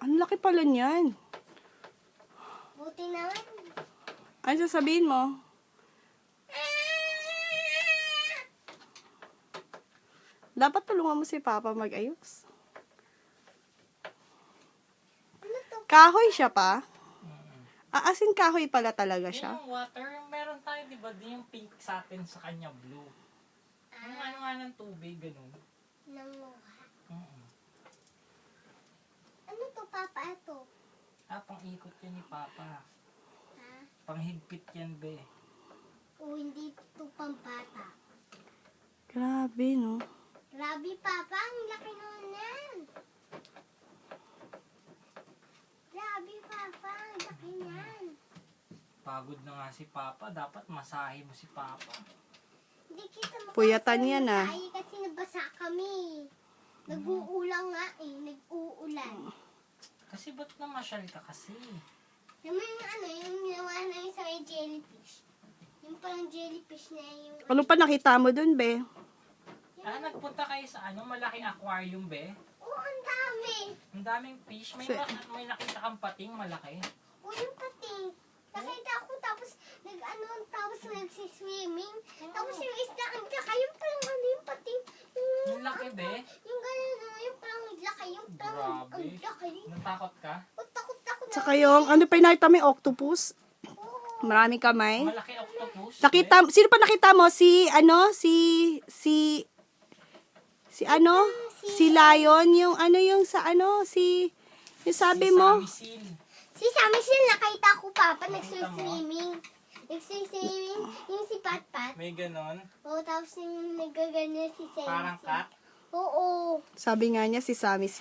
Ang laki pala niyan. Buti naman. Ano sasabihin mo? Dapat tulungan mo si Papa mag-ayos. Ano to? Kahoy siya pa? As in kahoy pala talaga siya? Yung water, meron tayo, di ba? Di yung pink sa atin sa kanya blue. Yung ano nga ng tubig, ganun. Nanguha. Mm-mm. Ano to, Papa? Ito. Pang-ikot yan ni Papa. Ha? Panghigpit yan, be. O hindi to pambata. Grabe, no? Grabe, Papa. Ang laki naman yan. Grabe, Papa. Ang laki niyan. Pagod na nga si Papa. Dapat masahe mo si Papa. Hindi kita Puyatan yan, ah. Ay, kasi nabasa kami. Nag-uulang nga eh. Nag-uulan. Kasi ba't namasyal ka kasi? Naman yung ano, yung ginawa namin sa may jellyfish. Yung parang jellyfish na yung... Ano pa nakita mo dun, be? Nagpunta kayo sa malaking aquarium, be? Oo, ang dami. Ang daming fish. May nakita kang pating malaki. Oo, yung pating. Nakita ako, tapos tapos nagsiswimming. Tapos yung isda, ang laki. Yung parang yung pating. Yung laki, be? Yung gano'n, yung parang laki. Yung parang Grabe. ang laki. Natakot ka? O, takot na. Tsaka yung, ano pa yung nakita mo yung octopus? Oo. Maraming kamay. Malaki octopus. Nakita, sino pa nakita mo? Si Lion, yung sabi mo? Si Sammy Seal. Si Sammy Sil, nakita ko, Papa, nagsiswimming. Nagsiswimming, yung si Patpat. May ganon. Oo, tapos yung nagagano si Sammy. Parang cat. Oo. Sabi nga niya si Sammy